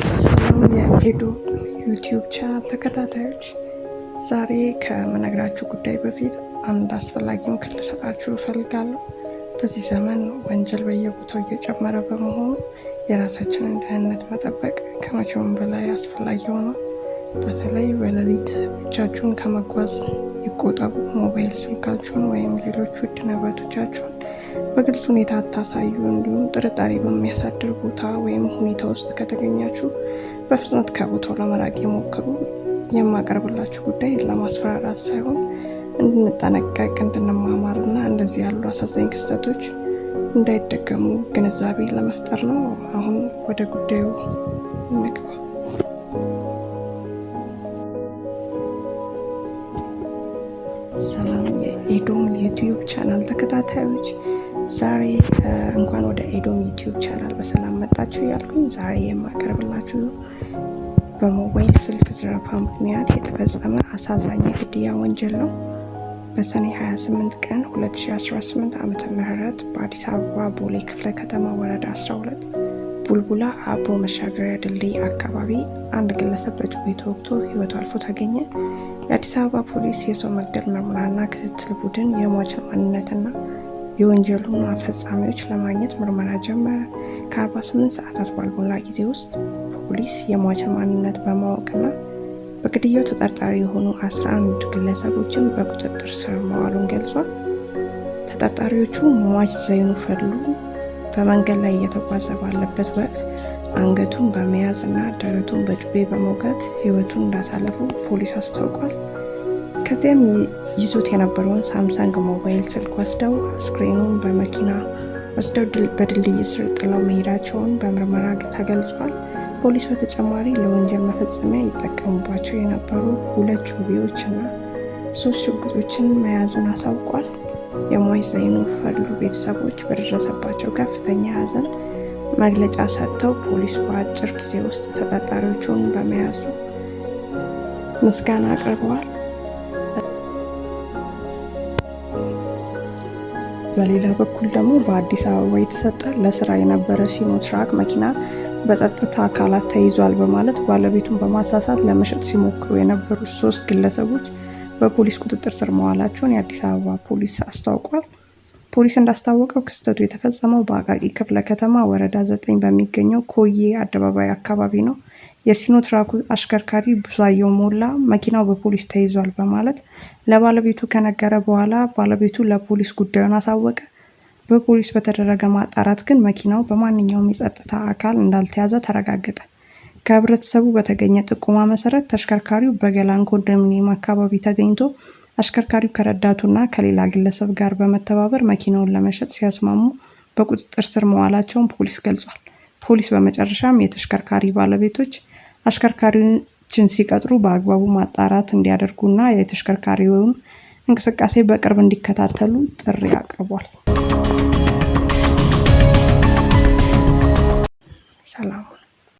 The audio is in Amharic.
ሰላም የኤዶ ዩቲዩብ ቻናል ተከታታዮች፣ ዛሬ ከምነግራችሁ ጉዳይ በፊት አንድ አስፈላጊ ምክር ልሰጣችሁ እፈልጋለሁ። በዚህ ዘመን ወንጀል በየቦታው እየጨመረ በመሆኑ የራሳችንን ደህንነት መጠበቅ ከመቼውም በላይ አስፈላጊ ሆኗል። በተለይ በሌሊት ብቻችሁን ከመጓዝ ይቆጠቡ። ሞባይል ስልካችሁን ወይም ሌሎች ውድ ንብረቶቻችሁን በግልጽ ሁኔታ አታሳዩ። እንዲሁም ጥርጣሬ በሚያሳድር ቦታ ወይም ሁኔታ ውስጥ ከተገኛችሁ በፍጥነት ከቦታው ለመራቅ ይሞክሩ። የማቀርብላችሁ ጉዳይ ለማስፈራራት ሳይሆን እንድንጠነቀቅ፣ እንድንማማርና እንደዚህ ያሉ አሳዛኝ ክስተቶች እንዳይደገሙ ግንዛቤ ለመፍጠር ነው። አሁን ወደ ጉዳዩ እንግባ። ሰላም የኤዶም ዩቲዩብ ቻናል ተከታታዮች፣ ዛሬ እንኳን ወደ ኤዶም ዩቲዩብ ቻናል በሰላም መጣችሁ ያልኩኝ። ዛሬ የማቀርብላችሁ በሞባይል ስልክ ዘረፋ ምክንያት የተፈጸመ አሳዛኝ የግድያ ወንጀል ነው። በሰኔ 28 ቀን 2018 ዓ.ም በአዲስ አበባ ቦሌ ክፍለ ከተማ ወረዳ 12 ቡልቡላ አቦ መሻገሪያ ድልድይ አካባቢ አንድ ግለሰብ በጩቤ ተወግቶ ሕይወቱ አልፎ ተገኘ። የአዲስ አበባ ፖሊስ የሰው መግደል ምርመራና ክትትል ቡድን የሟችን ማንነትና የወንጀሉን ፈጻሚዎች ለማግኘት ምርመራ ጀመረ። ከ48 ሰዓታት ባልሞላ ጊዜ ውስጥ ፖሊስ የሟችን ማንነት በማወቅና በግድያው ተጠርጣሪ የሆኑ 11 ግለሰቦችን በቁጥጥር ስር መዋሉን ገልጿል። ተጠርጣሪዎቹ ሟች ዘይኑ ፈሉ በመንገድ ላይ እየተጓዘ ባለበት ወቅት አንገቱን በመያዝ እና ደረቱን በጩቤ በመውጋት ሕይወቱን እንዳሳለፉ ፖሊስ አስታውቋል። ከዚያም ይዞት የነበረውን ሳምሰንግ ሞባይል ስልክ ወስደው አስክሬኑን በመኪና ወስደው በድልድይ ስር ጥለው መሄዳቸውን በምርመራ ተገልጿል። ፖሊስ በተጨማሪ ለወንጀል መፈጸሚያ ይጠቀሙባቸው የነበሩ 2 ጩቤዎች እና 3 ሽጉጦችን መያዙን አሳውቋል። የሟች ዘይኑ ፈሉ ቤተሰቦች በደረሰባቸው ከፍተኛ ሐዘን መግለጫ ሰጥተው ፖሊስ በአጭር ጊዜ ውስጥ ተጠርጣሪዎቹን በመያዙ ምስጋና አቅርበዋል። በሌላ በኩል ደግሞ በአዲስ አበባ የተሰጠ ለስራ የነበረ ሲኖትራክ መኪና በጸጥታ አካላት ተይዟል በማለት ባለቤቱን በማሳሳት ለመሸጥ ሲሞክሩ የነበሩ 3 ግለሰቦች በፖሊስ ቁጥጥር ስር መዋላቸውን የአዲስ አበባ ፖሊስ አስታውቋል። ፖሊስ እንዳስታወቀው ክስተቱ የተፈጸመው በአቃቂ ክፍለ ከተማ ወረዳ 9 በሚገኘው ኮዬ አደባባይ አካባቢ ነው። የሲኖትራኩ አሽከርካሪ ብዙአየሁ ሞላ መኪናው በፖሊስ ተይዟል በማለት ለባለቤቱ ከነገረ በኋላ ባለቤቱ ለፖሊስ ጉዳዩን አሳወቀ። በፖሊስ በተደረገ ማጣራት ግን መኪናው በማንኛውም የጸጥታ አካል እንዳልተያዘ ተረጋገጠ። ከህብረተሰቡ በተገኘ ጥቆማ መሰረት ተሽከርካሪው በገላን ኮንዶሚኒየም አካባቢ ተገኝቶ አሽከርካሪው ከረዳቱና ከሌላ ግለሰብ ጋር በመተባበር መኪናውን ለመሸጥ ሲያስማሙ በቁጥጥር ስር መዋላቸውን ፖሊስ ገልጿል። ፖሊስ በመጨረሻም የተሽከርካሪ ባለቤቶች አሽከርካሪዎችን ሲቀጥሩ በአግባቡ ማጣራት እንዲያደርጉና የተሽከርካሪውን እንቅስቃሴ በቅርብ እንዲከታተሉ ጥሪ አቅርቧል። ሰላም።